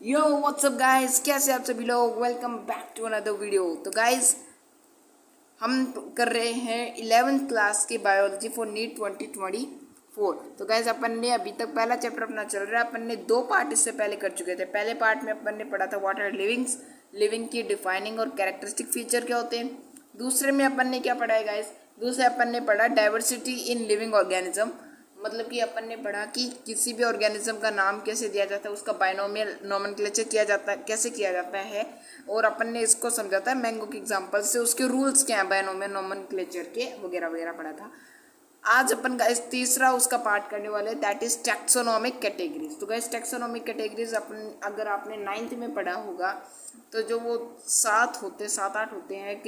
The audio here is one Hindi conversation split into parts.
यो व्हाट्सअप गाइस, कैसे आप सभी लोग। Welcome back to another video. तो गाइस हम कर रहे हैं 11th क्लास की बायोलॉजी फॉर नीट 2024। तो गाइस अपन ने अभी तक पहला चैप्टर अपना चल रहा है। अपन ने 2 पार्ट इससे पहले कर चुके थे। पहले पार्ट में अपन ने पढ़ा था व्हाट आर लिविंग्स, लिविंग की डिफाइनिंग और कैरेक्टरिस्टिक फीचर क्या होते हैं। दूसरे में अपन ने क्या पढ़ा है गाइस, दूसरे अपन ने पढ़ा डाइवर्सिटी इन लिविंग ऑर्गेनिज्म। मतलब कि अपन ने पढ़ा कि किसी भी ऑर्गेनिज्म का नाम कैसे दिया जाता है, उसका बाइनोमियल नोमेनक्लेचर किया जाता है, कैसे किया जाता है। और अपन ने इसको समझा था मैंगो के एग्जांपल से, उसके रूल्स क्या हैं बाइनोमियल नोमेनक्लेचर के, वगैरह वगैरह पढ़ा था। आज अपन का इस तीसरा उसका पार्ट करने वाले, दैट इज टैक्सोनॉमिक कैटेगरीज। तो गाइस टैक्सोनॉमिक कैटेगरीज अपन अगर आपने 9th में पढ़ा होगा तो जो वो 7 8 होते हैं,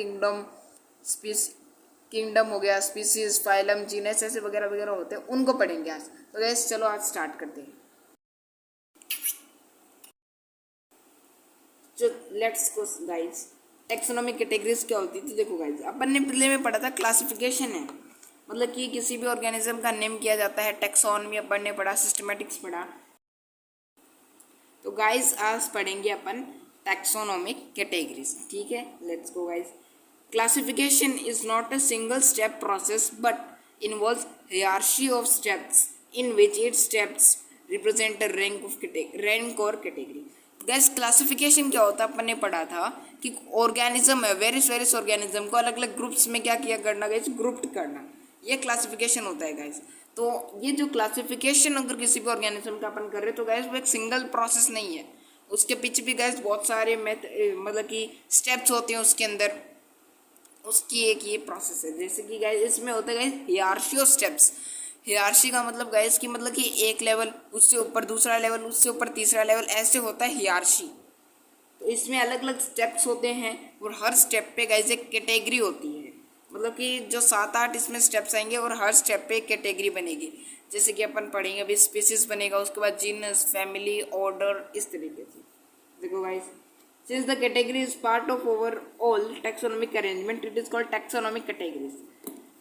किंगडम हो गया, स्पीसीज, फाइलम, जीनस, ऐसे वगैरह वगैरह होते हैं, उनको पढ़ेंगे आज। तो गाइस चलो आज स्टार्ट करते हैं। जो let's go guys, taxonomic categories क्या होती थी देखो गाइस। अपन ने पहले में पढ़ा था क्लासिफिकेशन है, मतलब कि किसी भी ऑर्गेनिज्म का नेम किया जाता है। टैक्सोनॉमी अपन ने पढ़ा, सिस्टमैटिक्स पढ़ा। तो गाइस आज पढ़ेंगे अपन टैक्सोनॉमिक कैटेगरीज, ठीक है। Let's go guys. Classification is not a single step process but involves hierarchy of steps in which each steps represent a rank और कैटेगरी। गैस क्लासिफिकेशन क्या होता है अपन ने पढ़ा था कि ऑर्गेनिज्म है, वेरियस ऑर्गेनिज्म को अलग अलग ग्रुप्स में क्या किया करना गाइस, ग्रुप्ड करना, ये क्लासिफिकेशन होता है गाइस। तो ये जो क्लासिफिकेशन अगर किसी भी ऑर्गेनिज्म का अपन कर रहे हैं तो गाइस वो एक सिंगल प्रोसेस नहीं है, उसके पीछे भी गाइस बहुत सारे मतलब कि स्टेप्स होते हैं उसके अंदर, उसकी एक ये प्रोसेस है। जैसे कि गाइस इसमें होता है गाइस हियरार्ची ऑफ स्टेप्स। हियरार्ची का मतलब गाइस कि मतलब कि एक लेवल, उससे ऊपर दूसरा लेवल, उससे ऊपर तीसरा लेवल, ऐसे होता है हियरार्ची। तो इसमें अलग अलग स्टेप्स होते हैं और हर स्टेप पे गाइस एक कैटेगरी होती है। मतलब कि जो 7 8 इसमें स्टेप्स आएंगे और हर स्टेप पे एक कैटेगरी बनेगी। जैसे कि अपन पढ़ेंगे अभी स्पीसीज बनेगा, उसके बाद जीनस, फैमिली, ऑर्डर, इस तरीके से। देखो guys, since the category is part of overall taxonomic arrangement, it is called taxonomic categories.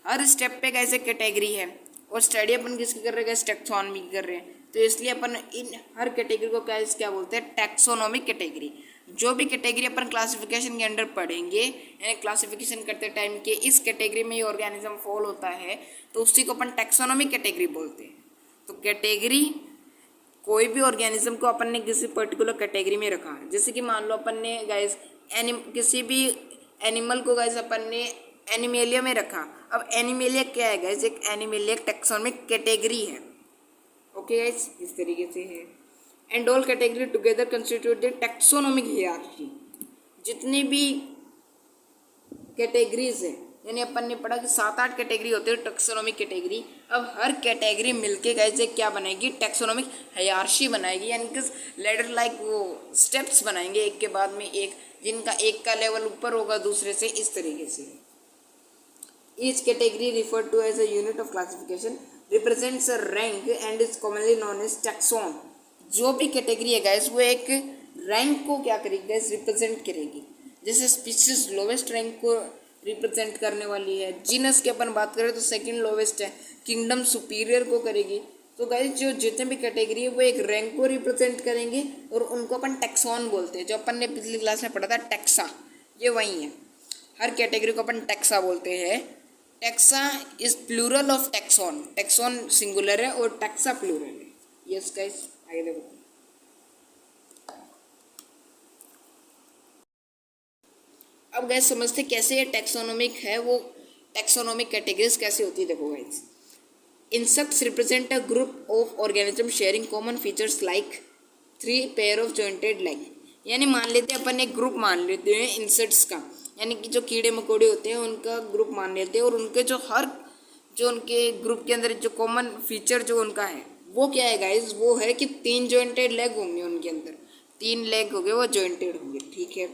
Her step पे कैसे कैटेगरी है और स्टडी अपन किसकी कर रहे हैं, टैक्सोनॉमी की कर रहे हैं। तो इसलिए अपन इन हर कैटेगरी को क्या बोलते हैं, टैक्सोनॉमिक कैटेगरी। जो भी कैटेगरी अपन क्लासिफिकेशन के अंडर पढ़ेंगे, यानी क्लासिफिकेशन करते टाइम के इस कैटेगरी में ये ऑर्गेनिज्म फॉल होता है, तो उसी को अपन टैक्सोनॉमिक कैटेगरी बोलते हैं। तो कैटेगरी, कोई भी ऑर्गेनिज्म को अपन ने किसी पर्टिकुलर कैटेगरी में रखा है। जैसे कि मान लो अपन ने गाइस किसी भी एनिमल को गाइस अपन ने एनिमेलिया में रखा। अब एनिमेलिया क्या है गाइस, एक एनिमेलिया टैक्सोनॉमिक कैटेगरी है। ओके गाइस, इस तरीके से है। And all category together constitute the taxonomic hierarchy. जितनी भी कैटेगरीज है, यानी अपन ने पढ़ा कि 7 8 कैटेगरी होती है टैक्सोनॉमिक कैटेगरी। अब हर कैटेगरी मिलके कैसे क्या बनाएगी, टैक्सोनॉमिक हायरार्की बनाएगी, यानी कि लेडर लाइक वो स्टेप्स बनाएंगे एक के बाद में एक, जिनका एक का लेवल ऊपर होगा दूसरे से, इस तरीके से। Each category refer to as a unit of classification represents a rank and is commonly known as taxon. जो भी कैटेगरी है गाइस वो एक रैंक को क्या करेगी गाइस, रिप्रेजेंट करेगी। जैसे स्पीशीज लोवेस्ट रैंक को रिप्रेजेंट करने वाली है, जीनस की अपन बात करें तो सेकंड लोवेस्ट है, किंगडम सुपीरियर को करेगी। तो गाइस जो जितने भी कैटेगरी है वो एक रैंक को रिप्रेजेंट करेंगे और उनको अपन टैक्सॉन बोलते हैं। जो अपन ने पिछली क्लास में पढ़ा था टैक्सा, ये वही है। हर कैटेगरी को अपन टैक्सा बोलते हैं। Taxa is plural of taxon. Taxon singular है और टैक्सा प्लूरल है। यस गाइस, आगे देखो। अब गैस समझते कैसे ये टैक्सोनॉमिक है, वो टैक्सोनॉमिक कैटेगरीज कैसे होती है। देखो guys, insects represent a group of organism sharing common features like 3 pair of jointed leg. यानी मान लेते हैं अपन एक ग्रुप मान लेते हैं इंसेक्ट्स का, यानी कि जो कीड़े मकोड़े होते हैं उनका ग्रुप मान लेते हैं। और उनके जो उनके ग्रुप के अंदर जो कॉमन फीचर जो उनका है वो क्या है गाइस, वो है कि 3 जॉइंटेड लेग होंगे उनके अंदर, 3 लेग होंगे, वो जॉइंटेड होंगे, ठीक है।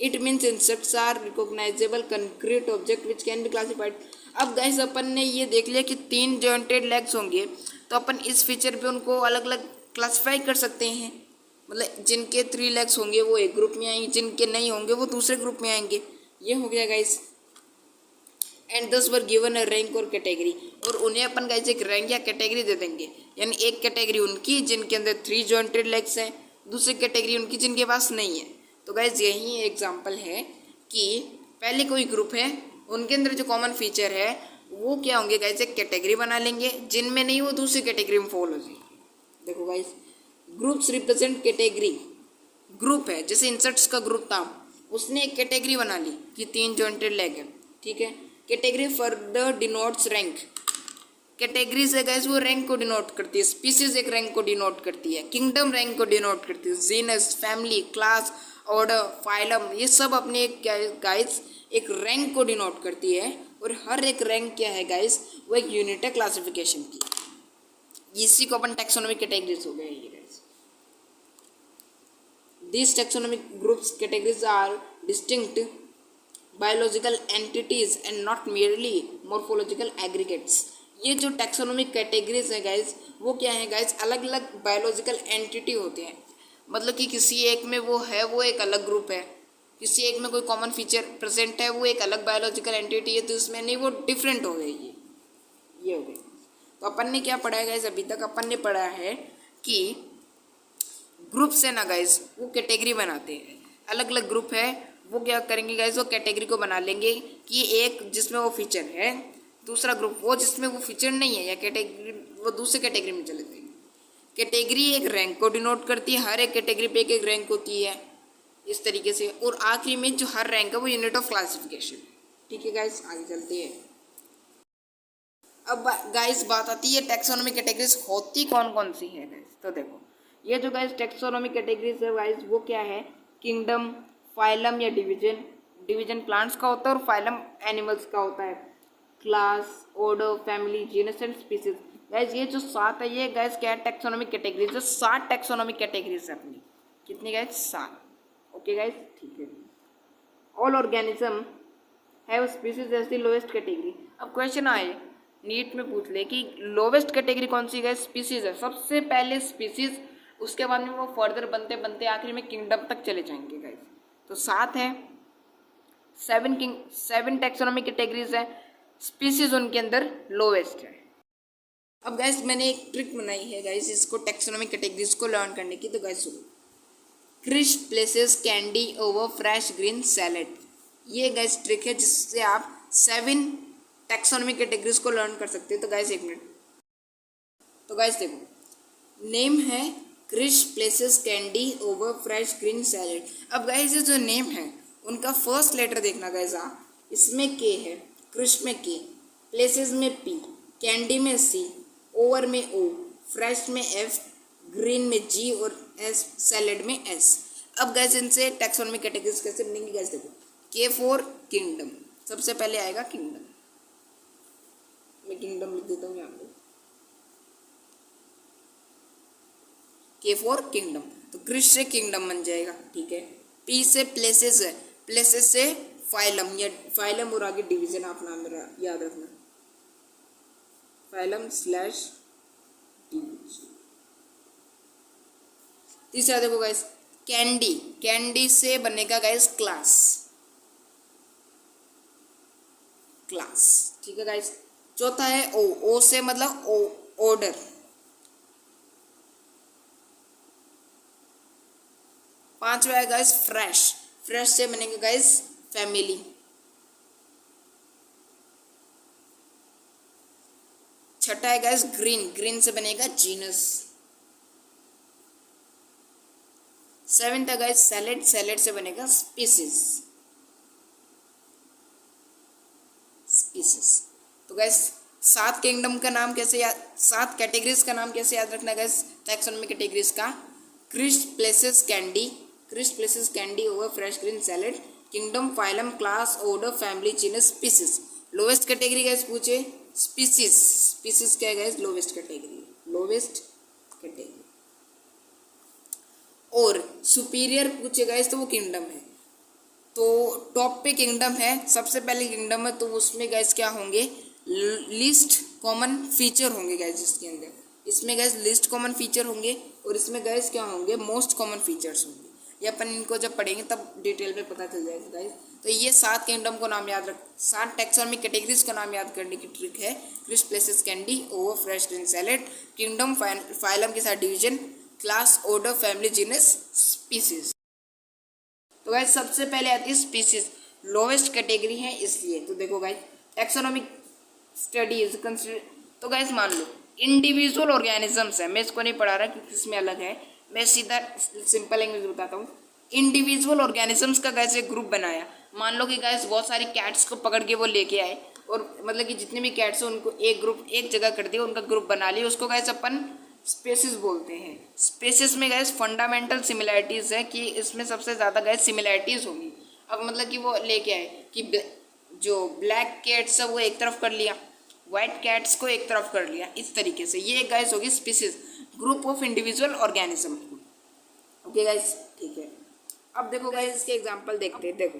It means insects are recognisable concrete object which can be classified. अब गाइस अपन ने ये देख लिया कि 3 जॉइंटेड लेग्स होंगे, तो अपन इस फीचर पे उनको अलग अलग क्लासिफाई कर सकते हैं। मतलब जिनके 3 लेग्स होंगे वो एक ग्रुप में आएंगे, जिनके नहीं होंगे वो दूसरे ग्रुप में आएंगे। ये हो गया गाइस। एंड दस वर गिवन अ रैंक और कैटेगरी, और उन्हें अपन गाइस एक रैंक या कैटेगरी दे देंगे। यानी एक कैटेगरी उनकी जिनके अंदर 3 जॉइंटेड लेग्स हैं, दूसरी कैटेगरी उनकी जिनके पास नहीं है। तो गाइज यही एग्जाम्पल है कि पहले कोई ग्रुप है, उनके अंदर जो कॉमन फीचर है वो क्या होंगे गाइज, एक कैटेगरी बना लेंगे, जिनमें नहीं वो दूसरी कैटेगरी में फॉल हो जाएगी। देखो guys, groups represent category. Group है, जैसे इंसेक्ट्स का ग्रुप था, उसने एक कैटेगरी बना ली कि 3 जॉइंटेड लेग है, ठीक है। Category further denotes rank. Categories है गाइस, वो रैंक को डिनोट करती है। स्पीसीज एक रैंक को डिनोट करती है। किंगडम रैंक को डिनोट करती है। Genus, family, class, order, phylum, ये सब अपने एक गाइस एक रैंक को डिनोट करती है। और हर एक रैंक क्या है गाइस, वो एक यूनिट है क्लासिफिकेशन की। इसी को अपन टैक्सोनॉमिक कैटेगरीज हो गए ये guys. These taxonomic groups categories are distinct biological entities and not merely morphological aggregates। ये जो टैक्सोनॉमिक कैटेगरीज है गाइज, वो क्या है गाइज, अलग अलग बायोलॉजिकल एंटिटी होते हैं। मतलब कि किसी एक में वो है, वो एक अलग ग्रुप है, किसी एक में कोई कॉमन फीचर प्रेजेंट है, वो एक अलग बायोलॉजिकल एंटिटी है, तो इसमें नहीं वो डिफरेंट हो गई। ये हो गई। तो अपन ने क्या पढ़ा है गाइज, अभी तक अपन ने पढ़ा है कि ग्रुप्स है ना गाइज, वो कैटेगरी बनाते हैं। अलग अलग ग्रुप है, वो क्या करेंगे गाइज, वो कैटेगरी को बना लेंगे कि एक जिसमें वो फीचर है, दूसरा ग्रुप वो जिसमें वो फीचर नहीं है या कैटेगरी, वो दूसरी कैटेगरी में चले जाएंगे। कैटेगरी एक रैंक को डिनोट करती है, हर एक कैटेगरी पे एक रैंक होती है इस तरीके से। और आखिरी में जो हर रैंक है वो यूनिट ऑफ क्लासिफिकेशन। ठीक है गाइज, आगे चलते हैं। अब गाइज बात आती है टैक्सोनॉमिक कैटेगरीज होती कौन कौन सी है गाइज। तो देखो, ये जो गाइज टैक्सोनॉमिक कैटेगरीज है गाइज, वो क्या है, किंगडम, फाइलम या डिवीजन। डिवीजन प्लांट्स का होता है और फाइलम एनिमल्स का होता है। Class, order, family, genus and species. Guys ये जो 7 है, ये गाइज क्या है, टैक्सोनॉमिक कैटेगरीज। जो 7 टैक्सोनॉमिक कैटेगरीज है अपनी, कितनी गाइज, 7। ओके गाइज, ठीक है। All organism have species as the lowest category. अब क्वेश्चन आए नीट में पूछ ले कि लोवेस्ट कैटेगरी कौन सी गाइज, स्पीसीज है। सबसे पहले स्पीसीज, उसके बाद में वो फर्दर बनते बनते आखिर में किंगडम तक चले जाएंगे गाइज। तो 7 है, 7 टैक्सोनॉमिक कैटेगरीज है, स्पीसीज उनके अंदर लोवेस्ट है। अब गाइज मैंने एक ट्रिक बनाई है गाइज इसको टैक्सोनॉमिक कैटेगरीज को लर्न करने की। तो गाइज सुनो, crisp places candy over fresh green salad. ये गाइज ट्रिक है जिससे आप 7 टैक्सोनॉमिक कैटेगरीज को लर्न कर सकते हो। तो गाइज एक मिनट, तो गाइज देखो, नेम है crisp places candy over fresh green salad. अब गाइज ये जो नेम है उनका फर्स्ट लेटर देखना गाइज, इसमें के है, क्रिस्प में के, प्लेसेस में पी, कैंडी में सी, ओवर में ओ, फ्रेश में एफ, ग्रीन में जी और एस, सैलेड में एस। अब गाइज इनसे टैक्सोनॉमिक कैटेगरीज कैसे बनेंगी गाइज देखो, के फॉर किंगडम, सबसे पहले आएगा किंगडम। मैं किंगडम लिख देता हूँ यहाँ पे, के फॉर किंगडम। तो क्रिश से किंगडम बन जाएगा, ठीक है। पी से प्लेसेस है, प्लेसेस से फाइलम या फाइलम और आगे डिवीजन आप नाम याद रखना, फाइलम स्लैश डिवीजन। तीसरा देखो गाइस, कैंडी, कैंडी से बनेगा गाइस क्लास, क्लास, ठीक है गाइस। चौथा है ओ, ओ से मतलब ऑर्डर। पांचवा है गाइस फ्रेश, फ्रेश से बनेगा गाइस फैमिली। छठा है गाइस ग्रीन, ग्रीन से बनेगा जीनस। सेवेंथ है गाइस सैलेड, सैलेड से बनेगा स्पीसीज, स्पीसीज। तो गाइस 7 किंगडम का नाम कैसे याद, 7 कैटेगरीज का नाम कैसे याद रखना गाइस टैक्सोनॉमिक कैटेगरीज का, crisp places candy, crisp places candy over fresh green salad, kingdom, phylum, class, order, family, genus, species. Lowest category guys पूछे स्पीसीज, स्पीसीज क्या है guys lowest category, lowest category. और सुपीरियर पूछे गाइस तो वो किंगडम है। तो टॉप पे किंगडम है, सबसे पहले किंगडम है, तो उसमें गाइस क्या होंगे, लिस्ट कॉमन फीचर होंगे गाइस इसके अंदर, इसमें गाइस लिस्ट कॉमन फीचर होंगे और इसमें गाइस क्या होंगे, मोस्ट कॉमन फीचर्स होंगे। ये अपन इनको जब पढ़ेंगे तब डिटेल में पता चल जाएगा गाइस। तो ये 7 किंगडम को नाम याद रख, 7 टैक्सोनॉमिक कैटेगरीज को नाम याद करने की ट्रिक है। Crisp places candy over fresh green salad, kingdom phylum के साथ division, class, order, family, genus, species. तो गाइस सबसे पहले आती है स्पीसीज, लोवेस्ट कैटेगरी है इसलिए। तो देखो गाइस टैक्सोनॉमिक स्टडीज कंसिडर। तो गाइस मान लो इंडिविजुअल ऑर्गेनिजम्स है, मैं इसको नहीं पढ़ा रहा क्योंकि इसमें अलग है, मैं सीधा सिंपल लैंग्वेज बताता हूँ। इंडिविजुअल ऑर्गेनिजम्स का गाइस एक ग्रुप बनाया। मान लो कि गाइस बहुत सारी कैट्स को पकड़ के वो लेके आए और मतलब कि जितने भी कैट्स हैं उनको एक ग्रुप एक जगह कर दिया, उनका ग्रुप बना लिया, उसको गाइस अपन स्पेसिस बोलते हैं। स्पेसिस में गाइस फंडामेंटल सिमिलैरिटीज है कि इसमें सबसे ज़्यादा गाइस सिमिलैरिटीज होंगी। अब मतलब कि वो लेके आए कि जो ब्लैक कैट्स है वो एक तरफ कर लिया, वाइट कैट्स को एक तरफ कर लिया, इस तरीके से ये गाइस होगी species, group of individual organism. Okay guys ठीक है। अब देखो गाइस इसके एग्जांपल देखते हैं। देखो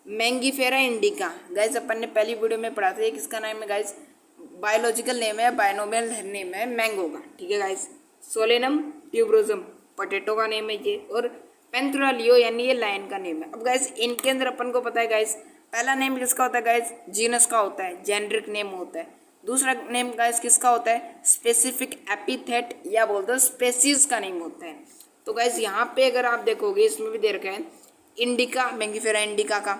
मैंगीफेरा इंडिका, गाइस अपन ने पहली वीडियो में पढ़ा था, एक इसका नाम है गाइस बायोलॉजिकल नेम है, बायोनोमियल नेम है मैंगो का, ठीक है गाइस। सोलेनम ट्यूबरोजम पोटैटो का नेम है ये, और पेंथ्रा लियो यानी ये लायन का नेम है। अब गाइस इनके अंदर अपन को पता है गाइस पहला नेम किसका होता है गाइस, जीनस का होता है, जेनरिक नेम होता है। दूसरा नेम गाइस किसका होता है, स्पेसिफिक एपिथेट या बोल दो स्पेसीज का नेम होता है। तो गाइस यहाँ पे अगर आप देखोगे इसमें भी दे रखा है इंडिका, मैंगीफेरा इंडिका का,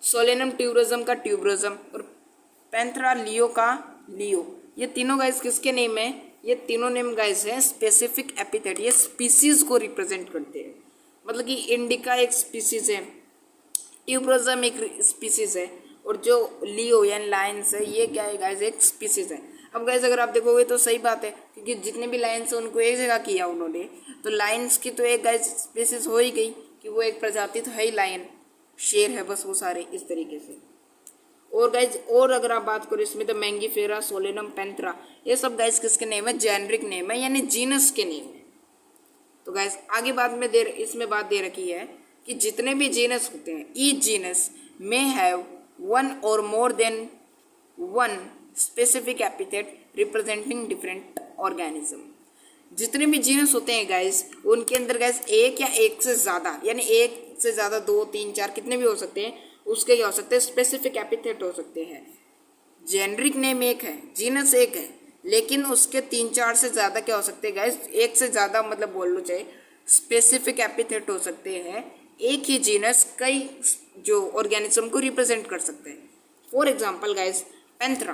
सोलेनम ट्यूबरोजम का ट्यूबरोजम, और पेंथ्रा लियो का लियो। ये तीनों गाइस किसके नेम है, ये तीनों नेम गाइस है स्पेसिफिक एपिथेट, ये स्पीसीज को रिप्रेजेंट करते हैं। मतलब कि इंडिका एक स्पीसीज है, ट्यूबरोजम एक स्पीसीज है, और जो लियो यानी लायंस है ये क्या है गाइस एक स्पीसीज है। अब गाइस अगर आप देखोगे तो सही बात है क्योंकि जितने भी लायंस है उनको एक जगह किया उन्होंने, तो लायंस की तो एक गाइस स्पीसीज हो ही गई कि वो एक प्रजाति तो है ही, लायन शेर है बस, वो सारे इस तरीके से। और गाइज और अगर आप बात करो इसमें तो मैंगीफेरा, सोलेनम, पेंथ्रा, ये सब गाइज किसके नेम है, जेनरिक नेम है यानी जीनस के नेम है। तो गाइज आगे बाद में इसमें बात दे रखी है कि जितने भी जीनस होते हैं, each genus may have one or more than one specific epithet representing different organism. जितने भी जीनस होते हैं गाइज उनके अंदर गाइज एक या एक से ज़्यादा यानी एक से ज़्यादा 2, 3, 4 कितने भी हो सकते हैं, उसके क्या हो सकते हैं स्पेसिफिक एपिथेट हो सकते हैं। जेनरिक नेम एक है, जीनस एक है, लेकिन उसके 3, 4 से ज़्यादा क्या हो सकते हैं गाइस, एक से ज़्यादा मतलब बोल लो चाहे स्पेसिफिक एपिथेट हो सकते हैं। एक ही जीनस कई जो ऑर्गेनिज्म को रिप्रेजेंट कर सकते हैं। For example guys panthera,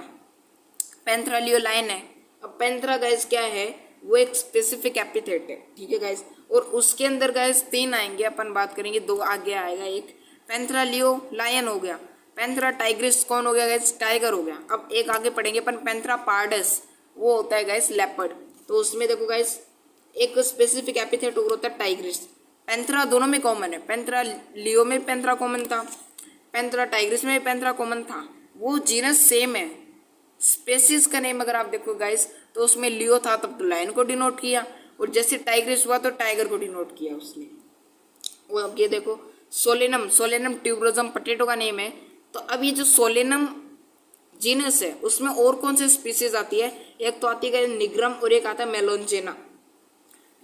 panthera leo lion है। अब पेंथ्रा गाइस क्या है, वो एक स्पेसिफिक एपिथेट है, ठीक है गाइस, और उसके अंदर गाइस 3 आएंगे, अपन बात करेंगे 2 आगे आएगा। एक पेंथ्रा लियो लायन हो गया, पेंथ्रा टाइग्रिस कौन हो गया गाइस, टाइगर हो गया। अब एक आगे पढ़ेंगे अपन पेंथ्रा पार्डस, वो होता है गाइस लेपर्ड। तो उसमें देखो गाइस एक स्पेसिफिक एपिथेट और होता है टाइग्रिस। पेंथ्रा दोनों में कॉमन है, पेंथ्रा लियो में पेंथ्रा कॉमन था, पेंथ्रा टाइग्रिस में पेंथ्रा कॉमन था, वो जीनस सेम है। स्पेसीज का नेम अगर आप देखो गाइस तो उसमें लियो था तब तो लायन को डिनोट किया, और जैसे टाइग्रिस हुआ तो टाइगर को डिनोट किया उसने। वो अब ये देखो सोलेनम, सोलेनम ट्यूबरोजम पोटैटो का नेम है। तो अब ये जो सोलेनम जीनस है उसमें और कौन सी स्पीसीज आती है, एक तो आती है निग्रम और एक आता है मेलोंजेना।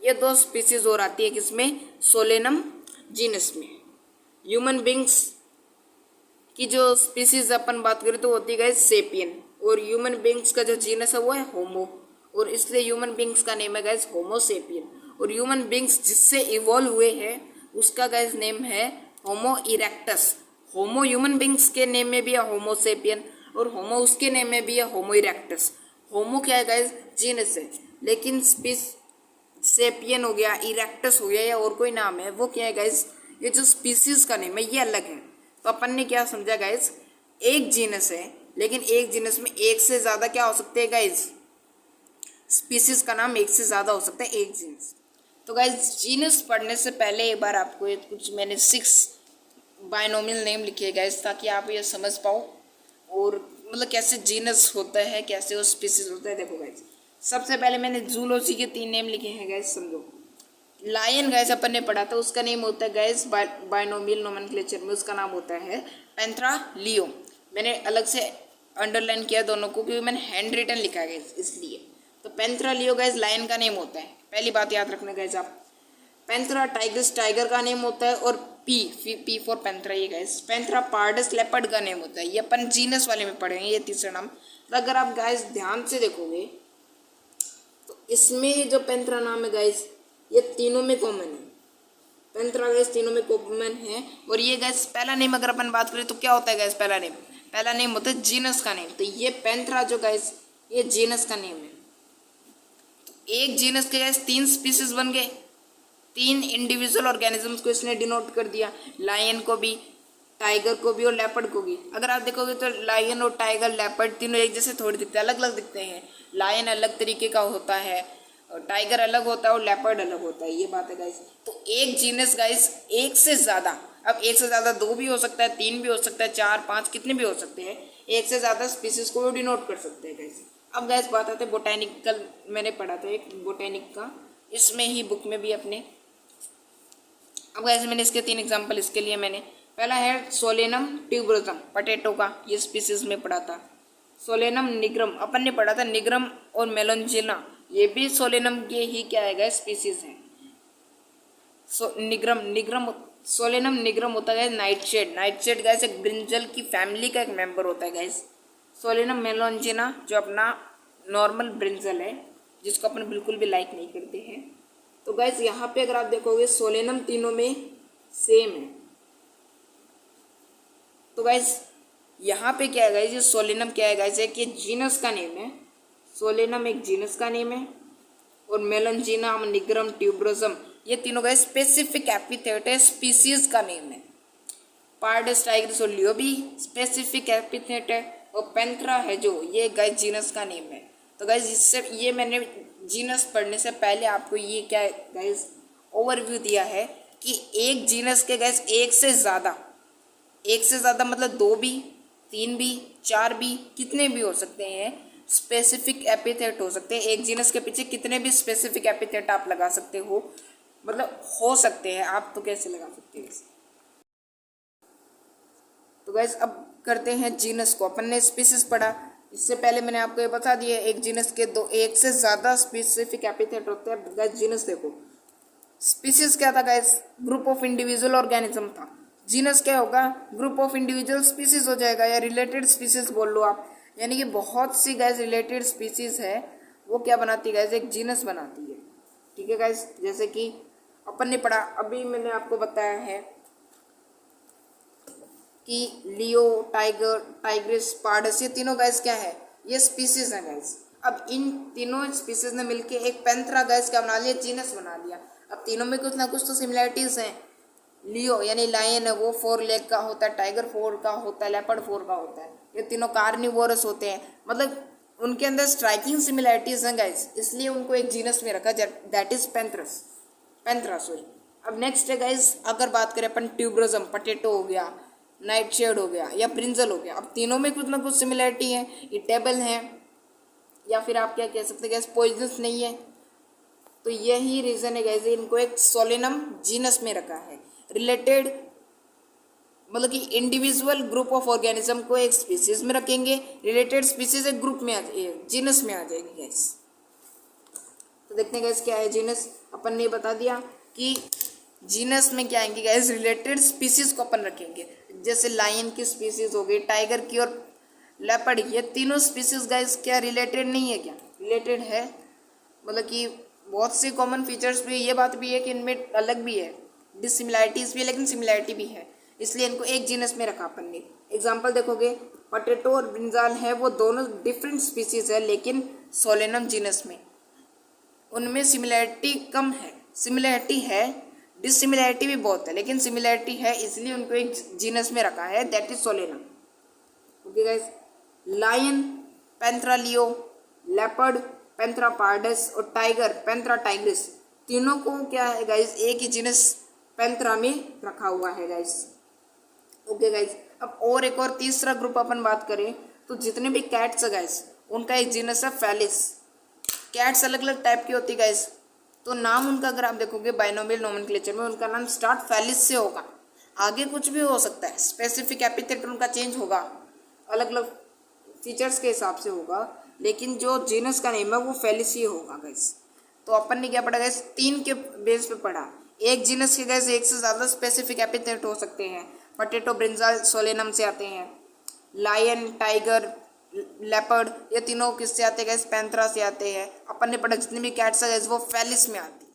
ये 2 स्पीसीज और आती है किसमें, सोलेनम जीनस में। ह्यूमन बींग्स की जो स्पीसीज अपन बात करें तो होती है सेपियन, और ह्यूमन बींग्स का जो जीनस है वो है होमो, और इसलिए ह्यूमन बींग्स का नेम है गाइस होमो सेपियन। और ह्यूमन बींग्स जिससे इवॉल्व हुए हैं उसका गाइस नेम है होमो इरेक्टस। होमो ह्यूमन बींग्स के नेम में भी है होमो सेपियन, और होमो उसके नेम में भी है होमो इरेक्टस। होमो क्या है गाइस, जीनस है, लेकिन सेपियन हो गया, इरेक्टस हो गया या और कोई नाम है वो क्या है गाइस, ये जो स्पीसीज का नेम है ये अलग है। तो अपन ने क्या समझा गाइस, एक जीनस है लेकिन एक जीनस में एक से ज़्यादा क्या हो सकते हैं गाइस, स्पीसीज का नाम एक से ज़्यादा हो सकता है एक जीनस। तो गाइस जीनस पढ़ने से पहले एक बार आपको ये कुछ मैंने 6 बायनोमियल नेम लिखे गाइस ताकि आप ये समझ पाओ और मतलब कैसे जीनस होता है, कैसे वो स्पीसीज होता है। देखो गाइस सबसे पहले मैंने जूलॉजी के 3 नेम लिखे हैं गाइस, समझो। लायन गाइस अपन ने पढ़ा था, उसका नेम होता है गाइस बायनोमियल नोमेनक्लेचर में उसका नाम होता है पेंथ्रा लियो। मैंने अलग से अंडरलाइन किया दोनों को क्योंकि मैंने हैंड रिटन लिखा है इसलिए। तो पेंथ्रा लियो गाइस लायन का नेम होता है, पहली बात याद रखना गाइस आप। पेंथ्रा टाइग्रिस टाइगर का नेम होता है, और पी फॉर पेंथ्रा ये गाइस। पेंथ्रा पार्डस लेपर्ड का नेम होता है, ये अपन जीनस वाले में पढ़ेंगे ये तीसरा नाम। तो अगर आप गाइस ध्यान से देखोगे तो इसमें ही जो पैंथरा नाम है गाइस, ये तीनों में कॉमन है। पैंथरा गाइस तीनों में कॉमन है। और ये गाइस पहला नेम अगर अपन बात करें तो क्या होता है गाइस, पहला नेम होता है जीनस का नेम। तो ये पैंथरा जो गाइस, ये जीनस का नेम है। तो एक जीनस के गाइस 3 स्पीसीज बन गए, 3 इंडिविजुअल ऑर्गेनिजम्स को इसने डिनोट कर दिया, लायन को भी, टाइगर को भी और लेपर्ड को भी। अगर आप देखोगे तो लायन और टाइगर, लेपर्ड तीनों एक जैसे थोड़ी दिखते हैं, अलग अलग दिखते हैं। लायन अलग तरीके का होता है, और टाइगर अलग होता है, और लेपर्ड अलग होता है। ये बात है गाइस। तो एक जीनस गाइस एक से ज़्यादा, अब एक से ज़्यादा 2 भी हो सकता है, 3 भी हो सकता है, 4, 5 कितने भी हो सकते हैं, एक से ज़्यादा स्पीसीज को डिनोट कर सकते हैं गाइस। अब गाइस बात आते हैं बोटेनिकल, मैंने पढ़ा था एक बोटेनिक का, इसमें ही बुक में भी अपने। अब गाइस मैंने इसके 3 एग्जाम्पल इसके लिए मैंने, पहला है सोलेनम ट्यूबरोसम, पटेटो का, ये स्पीसीज में पढ़ा था। सोलेनम निग्रम अपन ने पढ़ा था, निग्रम और मेलोंजिना, ये भी सोलेनम के ही क्या है गाइस, स्पीसीज हैं। निग्रम सोलेनम निग्रम होता है नाइटशेड, नाइटशेड गाइस एक ब्रिंजल की फैमिली का एक मेंबर होता है गाइस। सोलेनम मेलोंजिना जो अपना नॉर्मल ब्रिंजल है, जिसको अपन बिल्कुल भी लाइक नहीं करते हैं। तो गाइस यहाँ पे अगर आप देखोगे सोलेनम तीनों में सेम है। तो गाइस यहाँ पे क्या है गाइस, ये सोलेनम क्या है गाइस, एक ये जीनस का नेम है, सोलेनम एक जीनस का नेम है, और मेलोंजिना, निग्रम, ट्यूबरोसम ये तीनों गाइस स्पेसिफिक एपिथेट है, स्पीसीज का नेम है। पार्डस, टाइग्रिस और लियो भी स्पेसिफिक एपिथेट है, और पैंथरा है जो, ये गाइस जीनस का नेम है। तो गाइस इससे ये मैंने जीनस पढ़ने से पहले आपको ये क्या है गाइस ओवरव्यू दिया है कि एक जीनस के गाइस एक से ज़्यादा मतलब 2 भी, 3 भी, 4 भी, कितने भी हो सकते हैं, स्पेसिफिक एपिथेट हो सकते हैं। एक जीनस के पीछे कितने भी स्पेसिफिक एपिथेट आप लगा सकते हो, मतलब हो सकते हैं, आप तो कैसे लगा सकते हैं। तो गाइस अब करते हैं जीनस को। अपन ने स्पीसीज पढ़ा, इससे पहले मैंने आपको ये बता दिया एक जीनस के 2 एक से ज़्यादा स्पेसिफिक एपिथेट होते हैं। गाइस जीनस देखो, स्पीसीज क्या था guys, group of individual organism था। जीनस क्या होगा, ग्रुप ऑफ इंडिविजुअल स्पीसीज हो जाएगा, या रिलेटेड स्पीसीज बोल लो आप। यानी कि बहुत सी गाइस रिलेटेड स्पीसीज है, वो क्या बनाती है गाइस, एक जीनस बनाती है। ठीक है गाइस, जैसे कि अपन ने पढ़ा, अभी मैंने आपको बताया है कि लियो, टाइगर, टाइग्रिस, पार्डस ये तीनों गाइस क्या है, ये स्पीसीज हैं गाइस। अब इन तीनों स्पीसीज ने मिलके एक पैंथरा गाइस क्या बना लिया, जीनस बना लिया। अब तीनों में कुछ ना कुछ तो सिमिलैरिटीज हैं। लियो यानी लायन है वो 4 लेग का होता है, टाइगर 4 का होता है, लेपर्ड 4 का होता है, ये तीनों कार्निवोरस होते हैं। मतलब उनके अंदर स्ट्राइकिंग सिमिलैरिटीज हैं गाइस, इसलिए उनको एक जीनस में रखा, दैट इज पैंथरा सॉरी। अब नेक्स्ट है गाइस, अगर बात करें अपन ट्यूबरोसम, पटेटो हो गया, नाइटशेड हो गया, या ब्रिंजल हो गया। अब तीनों में कुछ ना कुछ सिमिलैरिटी है, ईटेबल है, या फिर आप क्या कह सकते हैं गैस, पॉइजनस नहीं है। तो यही रीज़न है गैस, इनको एक सोलेनम जीनस में रखा है। रिलेटेड मतलब कि इंडिविजुअल ग्रुप ऑफ ऑर्गेनिज्म को एक स्पीसीज में रखेंगे, रिलेटेड स्पीसीज एक ग्रुप में आ जाएगी, जीनस में आ जाएगी गैस। तो देखते हैं गैस क्या है जीनस। अपन ने बता दिया कि जीनस में क्या आएंगे गैस, रिलेटेड स्पीसीज को अपन रखेंगे। जैसे लायन की स्पीसीज हो गई, टाइगर की और लेपर्ड की, ये तीनों स्पीसीज गाइस क्या रिलेटेड नहीं है, क्या रिलेटेड है। मतलब कि बहुत सी कॉमन फीचर्स भी, ये बात भी है कि इनमें अलग भी है, डिसिमिलैरिटीज भी है, लेकिन सिमिलैरिटी भी है, इसलिए इनको एक जीनस में रखा अपन ने। एग्जाम्पल देखोगे, पटेटो और ब्रिंजाल है, वो दोनों डिफरेंट स्पीसीज है, लेकिन सोलेनम जीनस में उनमें सिमिलैरिटी कम है, सिमिलैरिटी है, डिसिमिलैरिटी भी बहुत है, लेकिन सिमिलैरिटी है, इसलिए उनको एक जीनस में रखा है, that is solanum. Okay guys, lion panthera leo, leopard panthera pardus और टाइगर पैंथरा टाइग्रिस, तीनों को क्या है गाइस, एक ही जीनस पैंथरा में रखा हुआ है गाइस। ओके गाइस, अब और एक और तीसरा ग्रुप अपन बात करें तो जितने भी कैट्स है गाइस, उनका एक जीनस है फेलिस। कैट्स अलग अलग टाइप की होती है गाइस, तो नाम उनका अगर आप देखोगे बाइनोमियल नोमेनक्लेचर में, उनका नाम स्टार्ट फेलिस से होगा, आगे कुछ भी हो सकता है, स्पेसिफिक एपिथेट उनका चेंज होगा, अलग अलग फीचर्स के हिसाब से होगा, लेकिन जो जीनस का नेम है वो फेलिस ही होगा गाइस। तो अपन ने क्या पढ़ा गाइस, 3 के बेस पे पढ़ा। एक जीनस के गाइस एक से ज़्यादा स्पेसिफिक एपिथेट हो सकते हैं, पटेटो ब्रिंजाल सोलेनम से आते हैं, लायन टाइगर लेपर्ड, ये तीनों किससे आते हैं गाइस? पैंथरा से आते हैं। अपन ने पढ़ा जितनी भी कैट्स है गाइस वो फेलिस में आती है।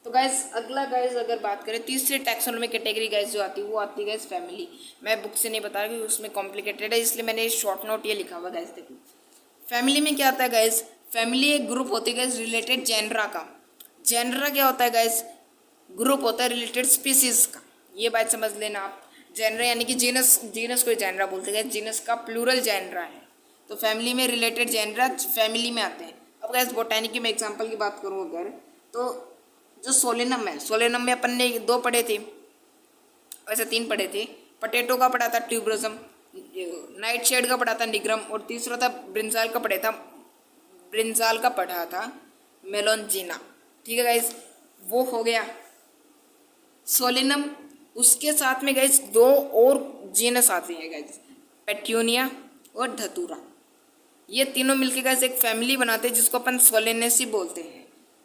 तो गाइस अगला गाइस अगर बात करें तीसरी टैक्सोनॉमी कैटेगरी गाइस जो आती है वो आती है गाइस फैमिली। मैं बुक से नहीं बता रही, उसमें कॉम्प्लिकेटेड है इसलिए मैंने शॉर्ट नोट ये लिखा हुआ गाइस। देखो फैमिली में क्या आता है गाइस? फैमिली एक ग्रुप होती है गाइस रिलेटेड जेनरा का। जेनरा क्या होता है गाइस? ग्रुप होता है रिलेटेड स्पीसीज का। ये बात समझ लेना आप। जेनरा यानी कि जीनस, जीनस को जेनरा बोलते हैं, जीनस का प्लूरल जेनरा है। तो फैमिली में रिलेटेड जेनरा फैमिली में आते हैं। अब गाइस बोटैनिक की मैं एग्जांपल की बात करूँ अगर, तो जो सोलेनम है, सोलेनम में अपन ने 2 पढ़े थे, वैसे 3 पढ़े थे। पोटैटो का पढ़ा था ट्यूबरोजम, नाइट शेड का पढ़ा था निग्रम, और तीसरा था ब्रिंजाल का पढ़ा था मेलोंजिना। ठीक है गाइस, वो हो गया सोलेनम। उसके साथ में गाइस 2 और जीनस आते हैं गाइस, पेट्यूनिया और धतूरा। ये तीनों मिलके गाइस एक फैमिली बनाते हैं जिसको अपन सोलेनेसी बोलते हैं।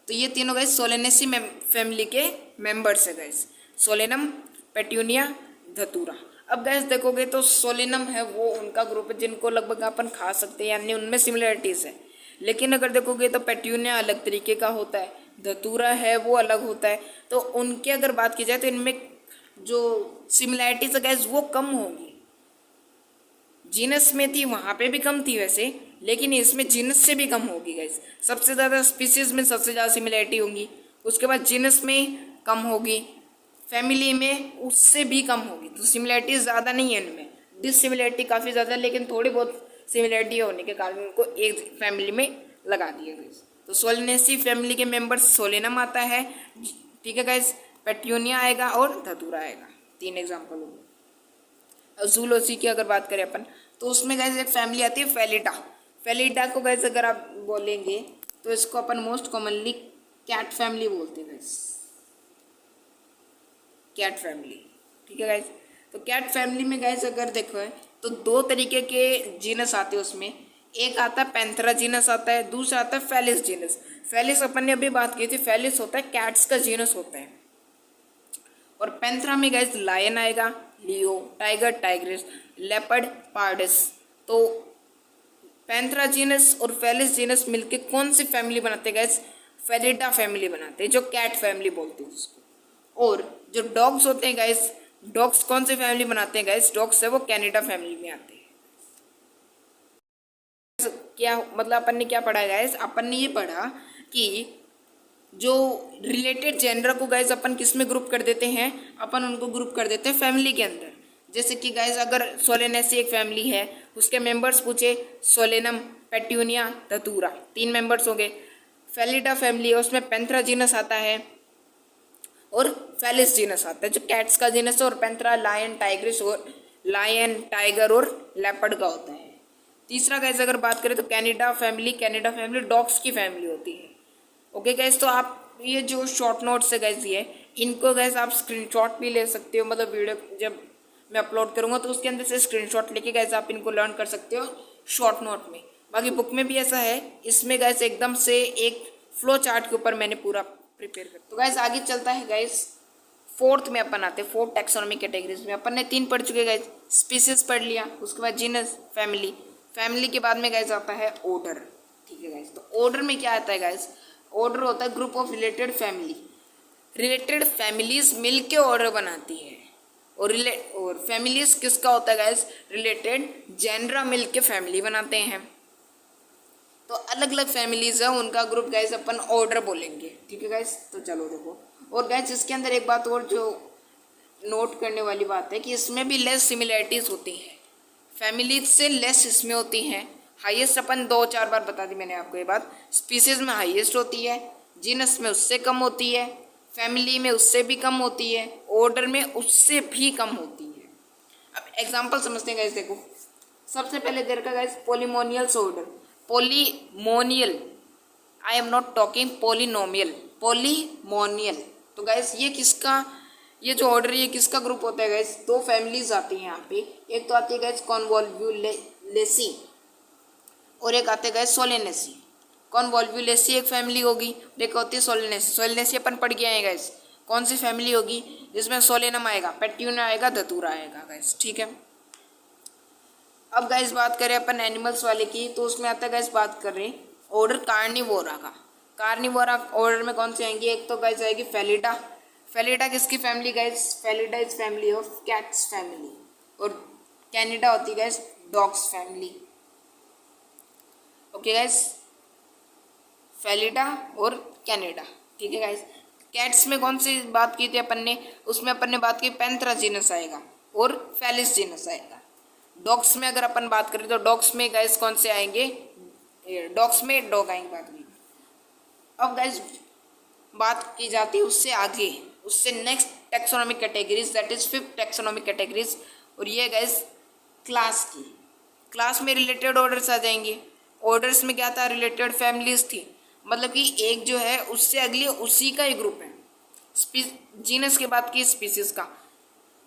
तो ये तीनों गाइस सोलेनेसी फैमिली के मेंबर्स है गाइस, सोलेनम, पेट्यूनिया, धतूरा। अब गाइस देखोगे तो सोलेनम है वो उनका ग्रुप है जिनको लगभग अपन खा सकते हैं, यानी उनमें सिमिलरिटीज है। लेकिन अगर देखोगे तो पेट्यूनिया अलग तरीके का होता है, धतूरा है वो अलग होता है। तो उनके अगर बात की जाए तो इनमें जो सिमिलरिटीज है गाइस वो कम होगी। जीनस में थी वहाँ पे भी कम थी वैसे, लेकिन इसमें जीनस से भी कम होगी गाइस। सबसे ज़्यादा स्पीसीज में सबसे ज़्यादा सिमिलरिटी होगी, उसके बाद जीनस में कम होगी, फैमिली में उससे भी कम होगी। तो सिमिलरिटी ज़्यादा नहीं है इनमें, डिससिमिलरिटी काफ़ी ज़्यादा, लेकिन थोड़ी बहुत सिमिलरिटी होने के कारण उनको एक फैमिली में लगा दिया गाइस। तो सोलेनेसी फैमिली के मेंबर्स सोलेनम आता है, ठीक है गाइस, पेट्यूनिया आएगा और धतूरा आएगा। 3 एग्जाम्पल हो गए। जूलॉजी की अगर बात करें अपन तो उसमें गाइस एक फैमिली आती है फेलिडा। फेलिडा को गाइस अगर आप बोलेंगे तो इसको अपन मोस्ट कॉमनली कैट फैमिली बोलते हैं गाइस, कैट फैमिली। ठीक है गाइस, तो कैट फैमिली में गाइस अगर देखो है तो 2 तरीके के जीनस आते हैं उसमें। एक आता है पैंथरा जीनस आता है, दूसरा आता है फेलिस जीनस। फेलिस अपन ने अभी बात की थी, फेलिस होता है कैट्स का जीनस होता है। और पैंथरा में गाइस लायन आएगा, लियो, टाइगर, टाइग्रिस, लेपर्ड, पार्डिस। तो पैंथरा जीनस और फेलिस जीनस मिलके कौन सी फैमिली बनाते हैं गाइस? फेलिडा फैमिली बनाते हैं, जो कैट फैमिली बोलते हैं उसको। और जो डॉग्स होते हैं गाइस, डॉग्स कौन सी फैमिली बनाते हैं गाइस? डॉग्स है वो कैनिडा फैमिली में आते हैं। क्या मतलब अपन ने क्या पढ़ा है गाइस? अपन ने ये पढ़ा कि जो रिलेटेड जेनर को गाइस अपन किस में ग्रुप कर देते हैं? अपन उनको ग्रुप कर देते हैं फैमिली के अंदर। जैसे कि गाइस अगर सोलेनेसी एक फैमिली है, उसके मेंबर्स पूछे सोलेनम, पेट्यूनिया, धतूरा, 3 मेंबर्स हो गए। फेलिडा फैमिली है, उसमें पैंथरा जीनस आता है और फेलिस जीनस आता है जो कैट्स का जीनस है, और पैंथरा लायन, टाइग्रिस और लायन, टाइगर और लेपर्ड का होता है। तीसरा गाइस अगर बात करें तो कैनिडा फैमिली डॉग्स की फैमिली होती है। ओके गाइस, तो आप ये जो शॉर्ट नोट्स है गाइस ये इनको गाइस आप स्क्रीनशॉट भी ले सकते हो, मतलब वीडियो जब मैं अपलोड करूँगा तो उसके अंदर से स्क्रीनशॉट लेके गाइस आप इनको लर्न कर सकते हो शॉर्ट नोट में। बाकी बुक में भी ऐसा है, इसमें गाइस एकदम से एक फ्लो चार्ट के ऊपर मैंने पूरा प्रिपेयर कर। तो गाइस आगे चलता है गाइस, 4th में अपन आते हैं 4th टैक्सोनॉमी कैटेगरीज में। अपन ने 3 पढ़ चुके गाइस, स्पीसीज पढ़ लिया, उसके बाद जीनस, फैमिली के बाद में गाइस आता है ऑर्डर। ठीक है गाइस, तो ऑर्डर में क्या आता है गाइस? ऑर्डर होता है ग्रुप ऑफ रिलेटेड फैमिलीज मिलके ऑर्डर बनाती है। और फैमिलीज किसका होता है गाइस? रिलेटेड जेनरा मिलके फैमिली बनाते हैं। तो अलग अलग फैमिलीज है, उनका ग्रुप गाइस अपन ऑर्डर बोलेंगे। ठीक है गाइस, तो चलो देखो। और गाइस इसके अंदर एक बात और जो नोट करने वाली बात है कि इसमें भी लेस सिमिलरिटीज होती हैं, फैमिलीज से लेस इसमें होती हैं। हाईएस्ट अपन 2-4 बार बता दी मैंने आपको ये बात, स्पीसीज में हाईएस्ट होती है, जीनस में उससे कम होती है, फैमिली में उससे भी कम होती है, ऑर्डर में उससे भी कम होती है। अब एग्जांपल समझते हैं गाइस। देखो सबसे पहले देर का guys polemoniales order, polemonial, I am not talking polynomial, polemonial. तो गाइस ये किसका, ये जो ऑर्डर है ये किसका ग्रुप होता है गाइस? 2 फैमिलीज आती हैं यहाँ पे। एक तो आती है गाइस कॉन्वोल्वुलेसी और एक आते हैं गाइस सोलेनेसी। कॉन्वोल्वुलेसी एक फैमिली होगी, एक होती है सोलेनेसी। सोलेनेसी अपन पढ़ गए हैं गाइस, कौन सी फैमिली होगी? जिसमें सोलेनम आएगा, पेट्यूनिया आएगा, धतूरा आएगा गाइस। ठीक है, अब गाइस बात करें अपन एनिमल्स वाले की, तो उसमें आता है गाइस, बात कर रहे हैं ऑर्डर कार्निवोरा का। कार्निवोरा ऑर्डर में कौन से आएंगे? एक तो गाइस आएगी फेलिडा। फेलिडा किसकी family guys? फेलिडा is family of cats family. और कैनिडा होती है guys dogs family. Okay guys, फेलिडा और कैनिडा, ठीक है गाइस। कैट्स में कौन सी बात की थी अपन ने? उसमें अपन ने बात की पैंथेरा जीनस आएगा और फेलिस जीनस आएगा। डॉग्स में अगर अपन बात करें तो डॉग्स में गाइस कौन से आएंगे? डॉग्स में डॉग आएंगे बात में। अब गाइस बात की जाती है उससे आगे, उससे next taxonomic categories, that is 5th taxonomic categories. और ये गाइस क्लास की। क्लास में रिलेटेड ऑर्डर्स आ जाएंगे। ऑर्डर्स में क्या था? रिलेटेड फैमिलीज थी, मतलब कि एक जो है उससे अगली उसी का ही ग्रुप है। जीनस के बाद की स्पीसीज का,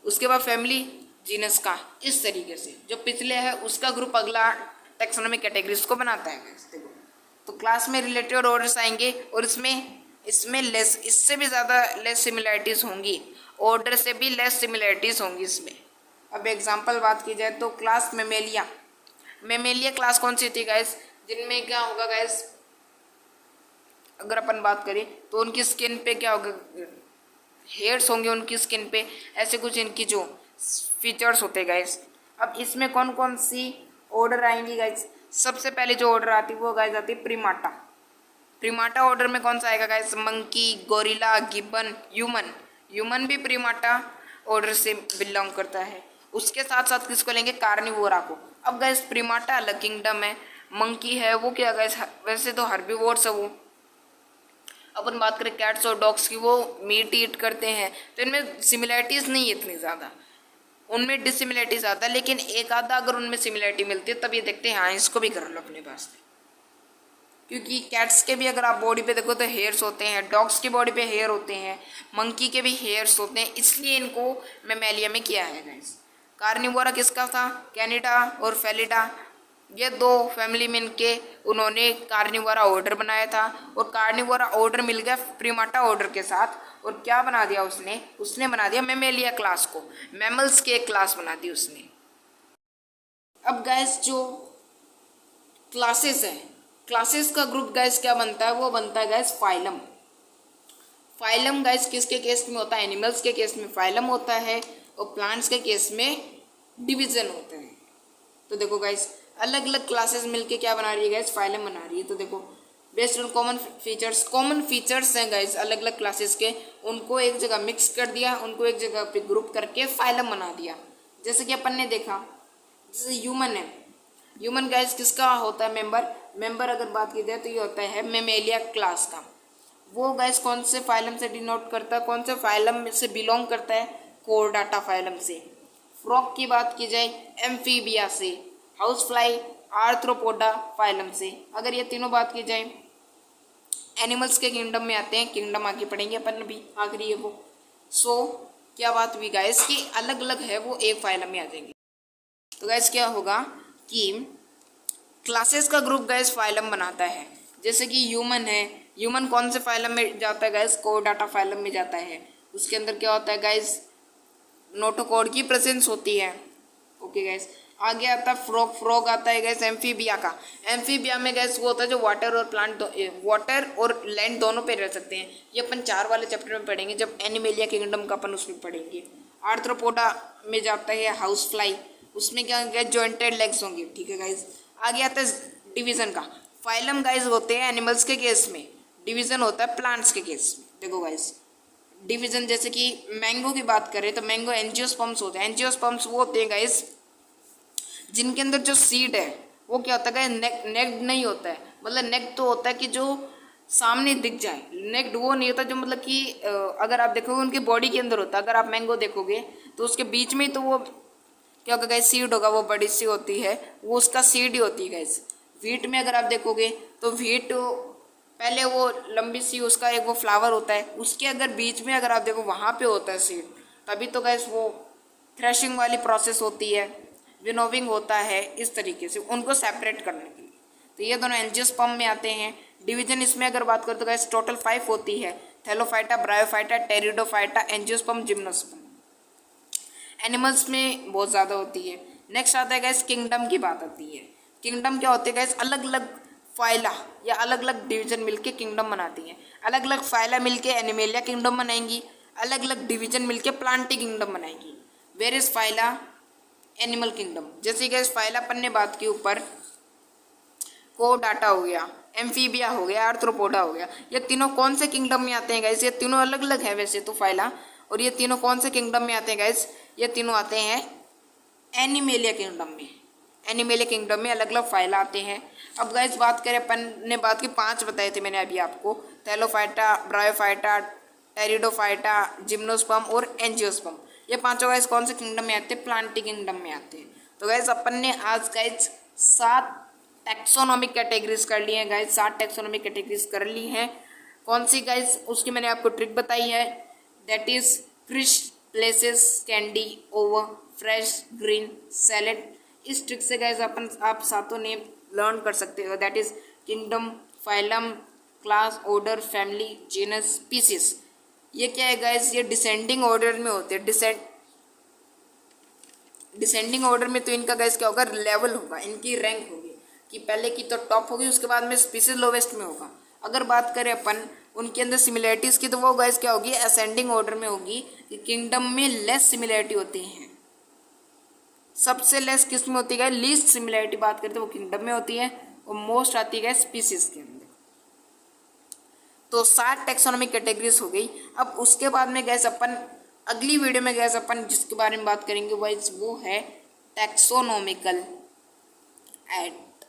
उसके बाद फैमिली जीनस का, इस तरीके से जो पिछले है उसका ग्रुप अगला टेक्सोनॉमिक कैटेगरीज को बनाता है। देखो, तो क्लास में रिलेटेड ऑर्डर्स आएंगे और इसमें लेस, इससे भी ज़्यादा लेस सिमिलैरिटीज़ होंगी, ऑर्डर से भी लेस सिमिलैरिटीज़ होंगी इसमें। अब एग्जांपल बात की जाए तो क्लास मेमेलिया। मेमेलिया क्लास कौन सी थी गाइस? जिनमें क्या होगा गाइस, अगर अपन बात करें तो उनकी स्किन पे क्या होगा? हेयर्स होंगे उनकी स्किन पे, ऐसे कुछ इनकी जो फीचर्स होते हैं गाइस। अब इसमें कौन कौन सी ऑर्डर आएंगी गाइस? सबसे पहले जो ऑर्डर आती है वो गाइस आती है प्रीमाटा। प्रीमाटा ऑर्डर में कौन सा आएगा guys? Monkey, gorilla, Gibbon, human. Human भी प्रीमाटा ऑर्डर से बिलोंग करता है। उसके साथ साथ किसको लेंगे? कार्निवोरा को। अब गाइस प्रीमाटा अलग किंगडम है, मंकी है वो क्या गाइस? वैसे तो हर्बीवोर्स है वो। अपन बात करें कैट्स और डॉग्स की, वो मीट ईट करते हैं, तो इनमें सिमिलैरिटीज़ नहीं है इतनी ज़्यादा, उनमें डिसिमिलैरिटी ज़्यादा, लेकिन एक आधा अगर उनमें सिमिलैरिटी मिलती है तब ये देखते हैं हाँ इसको भी कर लो अपने पास में। क्योंकि कैट्स के भी अगर आप बॉडी पे देखो तो हेयर्स होते हैं, डॉग्स की बॉडी पे हेयर होते हैं, मंकी के भी हेयर्स होते हैं, इसलिए इनको मेमेलिया में किया है गाइस। कार्निवोरा किसका था? कैनिडा और फेलिडा, ये दो फैमिली में इनके उन्होंने कार्निवोरा ऑर्डर बनाया था, और कार्निवोरा ऑर्डर मिल गया प्रीमाटा ऑर्डर के साथ, और क्या बना दिया उसने बना दिया मेमेलिया क्लास को, मैमल्स की एक क्लास बना दी उसने। अब गाइस जो क्लासेस है, क्लासेस का ग्रुप गाइस क्या बनता है? वो बनता है गाइस फाइलम। फाइलम गाइस किसके केस में होता है? एनिमल्स के केस में फाइलम होता है, और प्लांट्स के केस में डिवीजन होता है। तो देखो गाइस अलग अलग क्लासेस मिलके क्या बना रही है गाइस? फाइलम बना रही है। तो देखो बेस्ड ऑन कॉमन फीचर्स हैं गाइस अलग अलग क्लासेस के, उनको एक जगह मिक्स कर दिया, उनको एक जगह पे ग्रुप करके फाइलम बना दिया। जैसे कि अपन ने देखा, जैसे ह्यूमन है, ह्यूमन गाइस किसका होता है? मेंबर अगर बात की जाए तो ये होता है मेमेलिया क्लास का। वो गाइस कौन से फाइलम से डिनोट करता है? कौन से फाइलम से बिलोंग करता है? कोर्डाटा फाइलम से। फ्रॉग की बात की जाए एम्फीबिया से। हाउस फ्लाई आर्थ्रोपोडा फाइलम से। अगर ये तीनों बात की जाए एनिमल्स के किंगडम में आते हैं, किंगडम आगे पढ़ेंगे अपन अभी, आखिरी है वो। सो क्या बात हुई गाइस कि अलग अलग है वो एक फाइलम में आ जाएंगे। तो गाइस क्या होगा कि क्लासेस का ग्रुप गाइस फाइलम बनाता है। जैसे कि ह्यूमन है, ह्यूमन कौन से फाइलम में जाता है गाइस? कोर्डाटा फाइलम में जाता है। उसके अंदर क्या होता है गाइस? नोटोकॉर्ड की प्रेजेंस होती है। ओके गाइस, आगे आता है फ्रॉग आता है गाइस एम्फीबिया का। एम्फीबिया में गाइस वो होता है जो वाटर और लैंड दोनों पे रह सकते हैं। ये अपन 4 वाले चैप्टर में पढ़ेंगे जब एनिमेलिया किंगडम का अपन उसमें पढ़ेंगे। आर्थ्रोपोडा में जाता है हाउस फ्लाई, उसमें क्या होंगे? जॉइंटेड लेग्स होंगे। ठीक है गाइस, आगे आता है डिवीजन का। फाइलम गाइस होते हैं एनिमल्स के केस में, डिवीजन होता है प्लांट्स के केस में। देखो गाइस डिवीजन, जैसे कि मैंगो की बात करें तो मैंगो एंजियोस्पर्म्स होते हैं। एंजियोस्पर्म्स वो होते हैं गाइस जिनके अंदर जो सीड है वो क्या होता है? नेक्ड नहीं होता है, मतलब नेक्ड तो होता है कि जो सामने दिख जाए, नेक्ड वो नहीं होता जो मतलब कि अगर आप देखोगे उनकी बॉडी के अंदर होता है। अगर आप मैंगो देखोगे तो उसके बीच में तो वो क्या होगा गाइस? सीड होगा, वो बड़ी सी होती है, वो उसका सीड ही होती है गाइस। व्हीट में अगर आप देखोगे तो व्हीट पहले वो लंबी सी उसका एक वो फ्लावर होता है, उसके अगर बीच में अगर आप देखो वहाँ पे होता है सीड, तभी तो गाइस वो थ्रेशिंग वाली प्रोसेस होती है, विनोविंग होता है, इस तरीके से उनको सेपरेट करने के लिए। तो ये दोनों एंजियोस्पर्म में आते हैं। डिवीजन इसमें अगर बात करें तो गाइस टोटल 5 होती है। Thallophyta, bryophyta, pteridophyta, angiosperm, gymnosperm. Animals में बहुत ज़्यादा होती है। नेक्स्ट आता है गाइस किंगडम की बात आती है। किंगडम क्या होते हैं गाइस, अलग अलग फाइला या अलग अलग डिवीजन मिलके किंगडम बनाती हैं। अलग अलग फाइला मिलके एनिमेलिया किंगडम बनाएंगी, अलग अलग डिवीजन मिलके प्लांटी किंगडम बनाएंगी। Where is phyla animal kingdom, जैसे गाइस फाइला अपन ने बात की ऊपर, कोडाटा हो गया, एम्फीबिया हो गया, आर्थ्रोपोडा हो गया, ये तीनों कौन से किंगडम में आते हैं गाइस, ये तीनों अलग अलग है वैसे तो फाइला, और ये तीनों कौन से किंगडम में आते हैं गाइस, ये तीनों आते हैं एनिमेलिया किंगडम में। एनिमेलिया किंगडम में अलग अलग फाइला आते हैं। अब गाइस बात करें, अपन ने बात की 5 बताए थे मैंने अभी आपको, थैलोफाइटा, ब्रायोफाइटा, टेरिडोफाइटा, जिम्नोस्पर्म और एंजियोस्पर्म। ये पांचों गाइस कौन से किंगडम में आते हैं, प्लांटी किंगडम में आते हैं। तो गाइस अपन ने आज गाइस 7 टैक्सोनॉमिक कैटेगरीज कर ली हैं गाइस, 7 टैक्सोनॉमिक कैटेगरीज कर ली हैं। कौन सी गाइस, उसकी मैंने आपको ट्रिक बताई है, that is fish, places, candy, over, fresh, green, salad. इस ट्रिक से गाइस आप सातों नेम लर्न कर सकते हो, that is kingdom, phylum, class, order, family, genus, species. ये क्या है गाइस, ये डिसेंडिंग ऑर्डर में होते हैं। डिसेंडिंग ऑर्डर में तो इनका गाइस क्या होगा, लेवल होगा, इनकी रैंक होगी कि पहले की तो टॉप होगी, उसके बाद में स्पीसीज लोवेस्ट में होगा। अगर बात करें अपन उनके अंदर सिमिलरिटीज़ की, तो वो गाइस क्या होगी, असेंडिंग ऑर्डर में होगी कि किंगडम में लेस सिमिलरिटी होती है। सबसे लेस किस में होती है, लीस्ट सिमिलरिटी बात करते हैं वो किंगडम में होती है, और मोस्ट आती है स्पीसीज के अंदर। तो 7 टैक्सोनॉमिक कैटेगरीज हो गई। अब उसके बाद में गैस अपन अगली वीडियो में गैस अपन जिसके बारे में बात करेंगे वो है टैक्सोनॉमिकल एक्ट।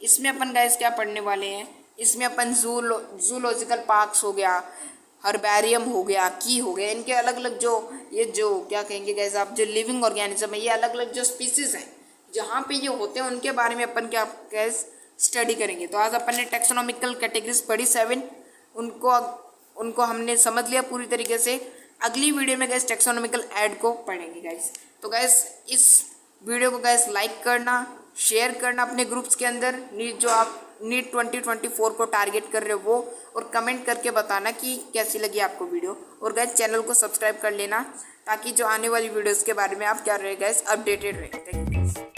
इसमें अपन गैस क्या पढ़ने वाले हैं, इसमें अपन जूलॉजिकल पार्क्स हो गया, हर्बेरियम हो गया, की हो गया, इनके अलग अलग जो क्या कहेंगे गैस आप, जो लिविंग ऑर्गेनिज्म है, ये अलग अलग जो स्पीसीज हैं जहाँ पे ये होते हैं उनके बारे में अपन क्या गैस स्टडी करेंगे। तो आज अपन ने टैक्सोनॉमिकल कैटेगरीज पढ़ी 7, उनको हमने समझ लिया पूरी तरीके से। अगली वीडियो में गैस टैक्सोनॉमिकल ऐड को पढ़ेंगे गैस। तो गैस इस वीडियो को गैस लाइक करना, शेयर करना अपने ग्रुप्स के अंदर, जो आप नीट 2024 को टारगेट कर रहे हो वो, और कमेंट करके बताना कि कैसी लगी आपको वीडियो। और गैस चैनल को सब्सक्राइब कर लेना ताकि जो आने वाली वीडियोस के बारे में आप क्या रहे गैस अपडेटेड रहे। Thank you.